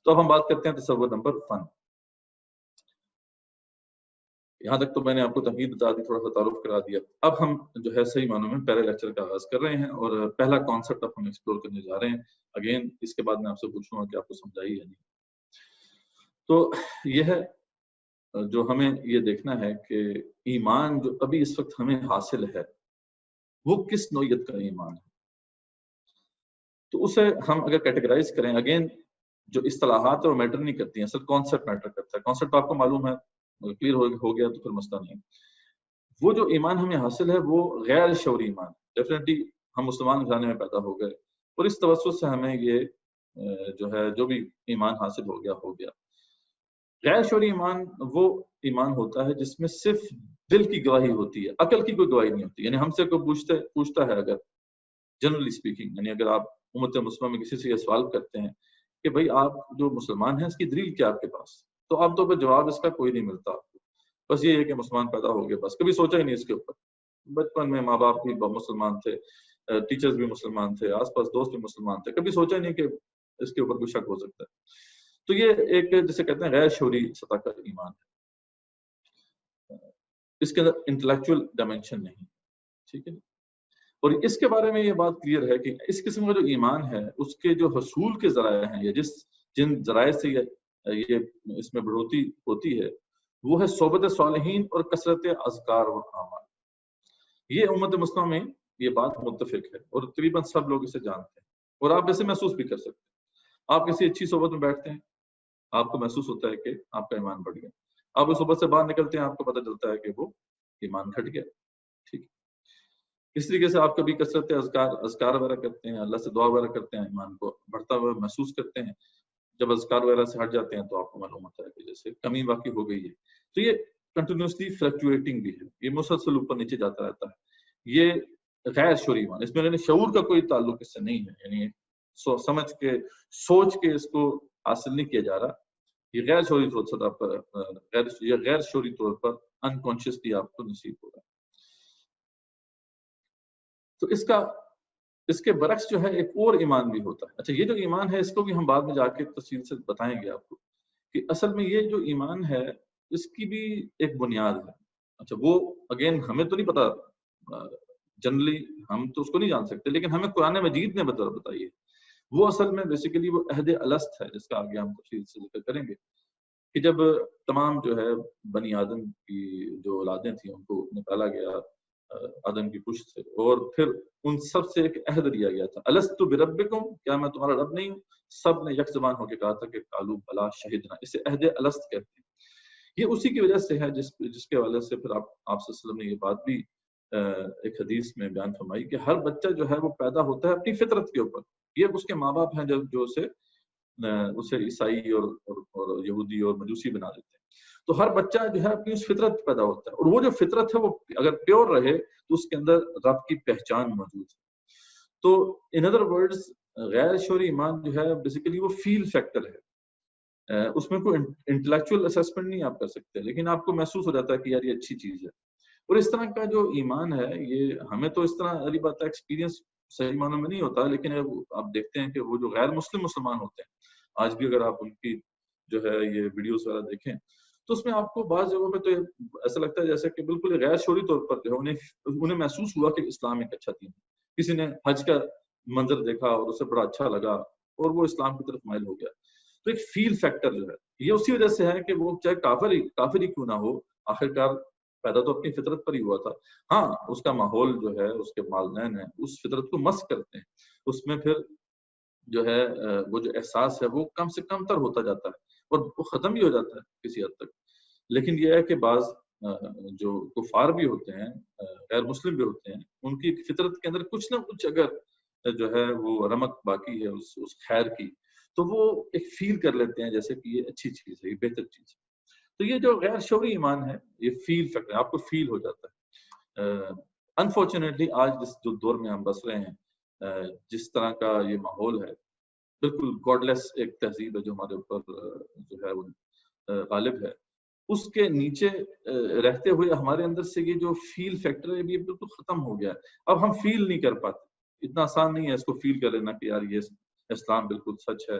تو اب ہم بات کرتے ہیں تصور نمبر 1. یہاں تک تو میں نے آپ کو تمہید بتا دی، تھوڑا سا تعارف کرا دیا. اب ہم جو ہے صحیح معنوں میں پہلے لیکچر کا آغاز کر رہے ہیں اور پہلا کانسیپٹ اب ہم ایکسپلور کرنے جا رہے ہیں. اگین اس کے بعد میں آپ سے پوچھوں گا کہ آپ کو سمجھائی یا نہیں. تو یہ ہے جو ہمیں یہ دیکھنا ہے کہ ایمان جو ابھی اس وقت ہمیں حاصل ہے وہ کس نوعیت کا ایمان ہے. تو اسے ہم اگر کیٹیگرائز کریں، اگین جو اصطلاحات وہ میٹر نہیں کرتی ہیں، اصل کانسیپٹ میٹر کرتا ہے. کانسیپٹ آپ کو معلوم ہے، کلیئر ہو گیا تو پھر مسئلہ نہیں. وہ جو ایمان ہمیں حاصل ہے وہ غیر شعوری ایمان ہے. ڈیفینیٹلی ہم مسلمان گھرانے میں پیدا ہو گئے اور اس توسط سے ہمیں یہ جو ہے جو بھی ایمان حاصل ہو گیا. غیر شعوری ایمان وہ ایمان ہوتا ہے جس میں صرف دل کی گواہی ہوتی ہے، عقل کی کوئی گواہی نہیں ہوتی. یعنی ہم سے کوئی پوچھتا ہے، اگر جنرلی اسپیکنگ، یعنی اگر آپ امت مسلمہ میں کسی سے یہ سوال کرتے ہیں کہ بھائی آپ جو مسلمان ہیں اس کی دلیل کیا آپ کے پاس، تو عام طور پر جواب اس کا کوئی نہیں ملتا آپ کو. بس یہ ہے کہ مسلمان پیدا ہو گئے، بس کبھی سوچا ہی نہیں اس کے اوپر. بچپن میں ماں باپ بھی مسلمان تھے، ٹیچرز بھی مسلمان تھے، آس پاس دوست بھی مسلمان تھے، کبھی سوچا ہی نہیں کہ اس کے اوپر کوئی شک ہو سکتا ہے. تو یہ ایک جسے کہتے ہیں غیر شعوری سطح کا ایمان ہے. اس کے اندر انٹلیکچوئل ڈائمینشن نہیں. ٹھیک ہے. اور اس کے بارے میں یہ بات کلیئر ہے کہ اس قسم کا جو ایمان ہے اس کے جو حصول کے ذرائع ہیں یا جن ذرائع سے یہ اس میں بڑھوتی ہوتی ہے وہ ہے صحبت صالحین اور کثرت اذکار و اعمال. یہ امت مسلمہ میں یہ بات متفق ہے اور تقریباً سب لوگ اسے جانتے ہیں اور آپ اسے محسوس بھی کر سکتے ہیں. آپ کسی اچھی صحبت میں بیٹھتے ہیں، آپ کو محسوس ہوتا ہے کہ آپ کا ایمان بڑھ گیا. آپ اس صحبت سے باہر نکلتے ہیں، آپ کو پتہ چلتا ہے کہ وہ ایمان گھٹ گیا. ٹھیک ہے. اس طریقے سے آپ کبھی کثرت اذکار وغیرہ کرتے ہیں، اللہ سے دعا وغیرہ کرتے ہیں، ایمان کو بڑھتا ہوا محسوس کرتے ہیں. جب اذکار وغیرہ سے ہٹ جاتے ہیں تو آپ کو معلوم ہوتا ہے کہ جیسے کمی واقع ہو گئی ہے. تو یہ کنٹینیوسلی فلکچویٹنگ بھی ہے، یہ مسلسل اوپر نیچے جاتا رہتا ہے. یہ غیر شعوری ایمان، اس میں یعنی شعور کا کوئی تعلق اس سے نہیں ہے، یعنی سمجھ کے سوچ کے اس کو حاصل نہیں کیا جا رہا. یہ غیر شعوری سطح پر غیر شعوری طور پر انکانشیسلی آپ کو نصیب ہو رہا ہے. تو اس کے برعکس جو ہے ایک اور ایمان بھی ہوتا ہے. اچھا، یہ جو ایمان ہے اس کو بھی ہم بعد میں جا کے تفصیل سے بتائیں گے آپ کو کہ اصل میں یہ جو ایمان ہے اس کی بھی ایک بنیاد ہے. اچھا، وہ اگین ہمیں تو نہیں پتا، جنرلی ہم تو اس کو نہیں جان سکتے، لیکن ہمیں قرآن مجید نے بتائی ہے. وہ اصل میں بیسیکلی وہ عہد الست ہے جس کا آگے ہم تفصیل سے ذکر کریں گے کہ جب تمام جو ہے بنی آدم کی جو اولادیں تھیں ان کو نکالا گیا آدم کی پشت سے اور پھر ان سب سے ایک عہد لیا گیا تھا، الست بربکم، کیا میں تمہارا رب نہیں ہوں؟ سب نے یک زبان ہو کے کہا تھا کہ قالوا بلا شہدنا. اسے عہد الست کہتے ہیں. یہ اسی کی وجہ سے ہے جس کے حوالے سے پھر آپ صلی اللہ علیہ وسلم نے یہ بات بھی ایک حدیث میں بیان فرمائی کہ ہر بچہ جو ہے وہ پیدا ہوتا ہے اپنی فطرت کے اوپر. یہ اس کے ماں باپ ہیں جو اسے عیسائی اور یہودی اور مجوسی بنا دیتے ہیں. تو ہر بچہ جو ہے اپنی اس فطرت پیدا ہوتا ہے اور وہ جو فطرت ہے وہ اگر پیور رہے تو اس کے اندر رب کی پہچان موجود ہے. تو ان ادر ورڈز غیر شعوری ایمان جو ہے بیسیکلی وہ فیل فیکٹر ہے. اس میں کوئی انٹلیکچوئل اسیسمنٹ نہیں آپ کر سکتے، لیکن آپ کو محسوس ہو جاتا ہے کہ یار یہ اچھی چیز ہے. اور اس طرح کا جو ایمان ہے یہ ہمیں تو اس طرح علی بات ایکسپیرینس صحیح معنوں میں نہیں ہوتا، لیکن آپ دیکھتے ہیں کہ وہ جو غیر مسلمان ہوتے ہیں آج بھی اگر آپ ان کی جو ہے یہ ویڈیوز وغیرہ دیکھیں تو اس میں آپ کو بعض جگہوں پہ تو ایسا لگتا ہے جیسے کہ بالکل غیر شعوری طور پر جو ہے انہیں محسوس ہوا کہ اسلام ایک اچھا دین ہے. کسی نے حج کا منظر دیکھا اور اسے بڑا اچھا لگا اور وہ اسلام کی طرف مائل ہو گیا. تو ایک فیل فیکٹر جو ہے یہ اسی وجہ سے ہے کہ وہ چاہے کافر ہی کیوں نہ ہو، آخرکار پیدا تو اپنی فطرت پر ہی ہوا تھا. ہاں، اس کا ماحول جو ہے اس کے والدین ہیں اس فطرت کو مسخ کرتے ہیں، اس میں پھر جو ہے وہ جو احساس ہے وہ کم سے کم تر ہوتا جاتا ہے اور وہ ختم بھی ہو جاتا ہے کسی حد تک. لیکن یہ ہے کہ بعض جو کفار بھی ہوتے ہیں، غیر مسلم بھی ہوتے ہیں، ان کی فطرت کے اندر کچھ نہ کچھ اگر جو ہے وہ رمق باقی ہے اس خیر کی، تو وہ ایک فیل کر لیتے ہیں جیسے کہ یہ اچھی چیز ہے، یہ بہتر چیز ہے. تو یہ جو غیر شعوری ایمان ہے یہ فیل فیکٹر، آپ کو فیل ہو جاتا ہے. انفارچونیٹلی آج جس جو دور میں ہم بس رہے ہیں، جس طرح کا یہ ماحول ہے، بالکل گاڈ لیس ایک تہذیب ہے جو ہمارے اوپر جو ہے وہ غالب ہے، اس کے نیچے رہتے ہوئے ہمارے اندر سے یہ جو فیل فیکٹر ہے یہ بالکل ختم ہو گیا ہے. اب ہم فیل نہیں کر پاتے، اتنا آسان نہیں ہے اس کو فیل کر لینا کہ یار یہ اسلام بالکل سچ ہے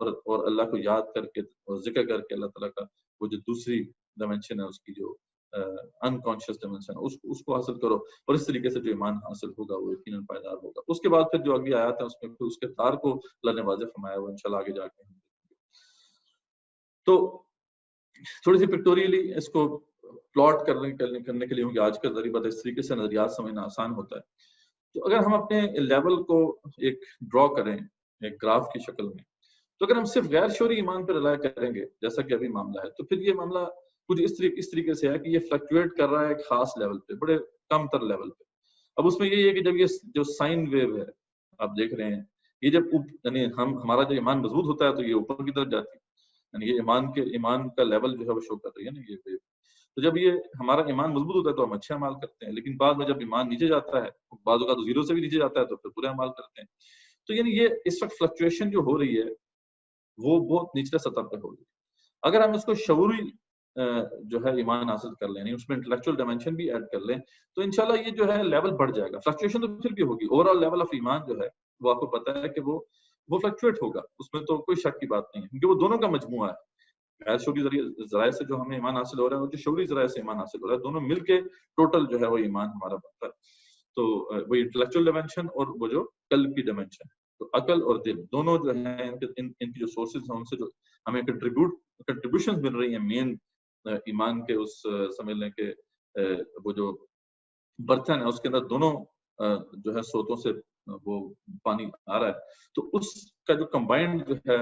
اور اللہ کو یاد کر کے اور ذکر کر کے اللہ تعالیٰ کا وہ جو دوسری ڈائمینشن ہے اس کی جو انکانشیس ڈائمینشن اس کو حاصل کرو، اور اس طریقے سے جو ایمان حاصل ہوگا وہ یقیناً پائیدار ہوگا۔ اس کے بعد پھر جو اگلی آیات ہے اس میں پھر اس کے تار کو اللہ نے واضح فرمایا، وہ انشاءاللہ آگے جا کے ہم دیکھیں گے۔ تو تھوڑی سی پکٹوریلی اس کو پلاٹ کرنے کے لیے، آج کا ذریعہ اس طریقے سے نظریات سمجھنا آسان ہوتا ہے۔ تو اگر ہم اپنے لیول کو ایک ڈرا کریں ایک گراف کی شکل میں، تو اگر ہم صرف غیر شعوری ایمان پر رلائی کریں گے جیسا کہ ابھی معاملہ ہے، تو پھر یہ معاملہ کچھ اس طریقے سے ہے کہ یہ فلکچویٹ کر رہا ہے ایک خاص لیول پہ، بڑے کم تر لیول پہ۔ اب اس میں یہ ہے کہ جب یہ جو سائن ویو ہے آپ دیکھ رہے ہیں، یہ جب یعنی ہمارا جو ایمان مضبوط ہوتا ہے تو یہ اوپر کی طرف جاتی ہے، یعنی یہ ایمان کا لیول جو ہے وہ شو کر رہی ہے نا یہ ویو۔ تو جب یہ ہمارا ایمان مضبوط ہوتا ہے تو ہم اچھے اعمال کرتے ہیں، لیکن بعد میں جب ایمان نیچے جاتا ہے، بعض اوقات زیرو سے بھی نیچے جاتا ہے تو پھر برے اعمال کرتے ہیں۔ تو یعنی یہ اس وقت فلکچویشن جو ہو رہی ہے وہ بہت نچلے سطح پہ ہو رہی ہے۔ اگر ہم اس کو شعوری جو ہے ایمان حاصل کر لیں، یعنی اس میں انٹلیکچوئل ڈائمینشن بھی ایڈ کر لیں، تو انشاءاللہ یہ جو ہے لیول بڑھ جائے گا۔ فلکچویشن تو پھر بھی ہوگی، اوور آل لیول آف ایمان جو ہے وہ آپ کو پتہ ہے کہ وہ فلکچویٹ ہوگا، اس میں تو کوئی شک کی بات نہیں ہے، کیونکہ وہ دونوں کا مجموعہ ہے۔ غیر شعوری ذرائع سے جو ہمیں ایمان حاصل ہو رہا ہے اور جو شعوری ذرائع سے ایمان حاصل ہو رہا ہے، دونوں مل کے ٹوٹل جو ہے وہ ایمان ہمارا بنتا ہے۔ تو وہ انٹلیکچوئل ڈائمینشن اور وہ جو قلب کی ڈائمینشن ہے، تو عقل اور دل دونوں جو ہیں ان کی جو سورسز ہیں ان سے جو ہمیں کنٹریبیوشن مل رہی ہیں مین ایمان کے اس سمجھ لیں کہ وہ جو برتن ہے اس کے اندر دونوں جو ہے سوتوں سے وہ پانی آ رہا ہے، تو اس کا جو کمبائنڈ جو ہے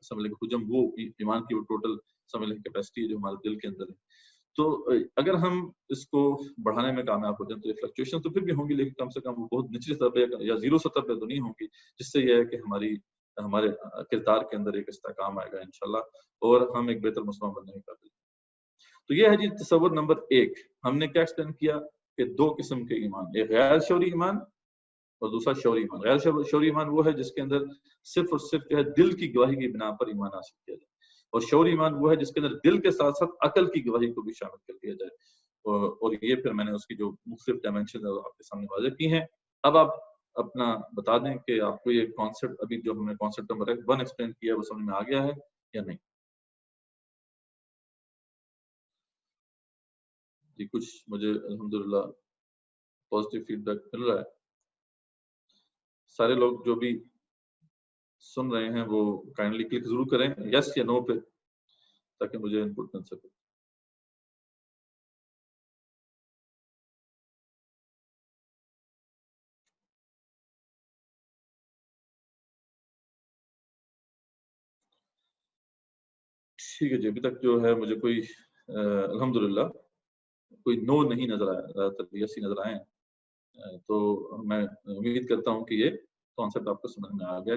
سمجھ لیں حجم، وہ ایمان کی وہ ٹوٹل سمجھ لیں کیپیسٹی ہے جو ہمارے دل کے اندر ہے۔ تو اگر ہم اس کو بڑھانے میں کامیاب ہو جائیں تو یہ فلکچویشن تو پھر بھی ہوں گی، لیکن کم سے کم وہ بہت نچلی سطح پہ یا زیرو سطح پہ تو نہیں ہوں گی، جس سے یہ ہے کہ ہمارے کردار کے اندر ایک استحکام آئے گا انشاءاللہ، اور ہم ایک بہتر مسلمان بننے کے قابل۔ تو یہ ہے جی تصور نمبر 1۔ ہم نے کیا ایکسپلین کیا کہ دو قسم کے ایمان، ایک غیر شعوری ایمان اور دوسرا شعوری ایمان۔ غیر شعوری ایمان وہ ہے جس کے اندر صرف اور صرف جو ہے دل کی گواہی کی بنا پر ایمان حاصل کیا جائے، اور شعوری ایمان وہ ہے جس کے اندر دل کے ساتھ ساتھ عقل کی گواہی کو بھی شامل کر دیا جائے، اور یہ پھر میں نے اس کی جو مختلف ڈائمینشن آپ کے سامنے واضح کی ہیں۔ اب آپ اپنا بتا دیں کہ آپ کو یہ کانسیپٹ ابھی جو ہم نے کانسیپٹ نمبر 1 ایکسپلین کیا ہے وہ سمجھ میں آ گیا ہے یا نہیں؟ جی کچھ مجھے الحمدللہ پازیٹیو فیڈ بیک مل رہا ہے، سارے لوگ جو بھی سن رہے ہیں وہ کائنڈلی کلک ضرور کریں یس یا نو پہ، تاکہ مجھے انپٹ مل سکے۔ ٹھیک ہے جی، ابھی تک جو ہے مجھے کوئی الحمدللہ کوئی نو نہیں نظر آیا، زیادہ تر یس ہی نظر آئے ہیں، تو میں امید کرتا ہوں کہ یہ کانسیپٹ آپ کو سمجھ میں آ گیا۔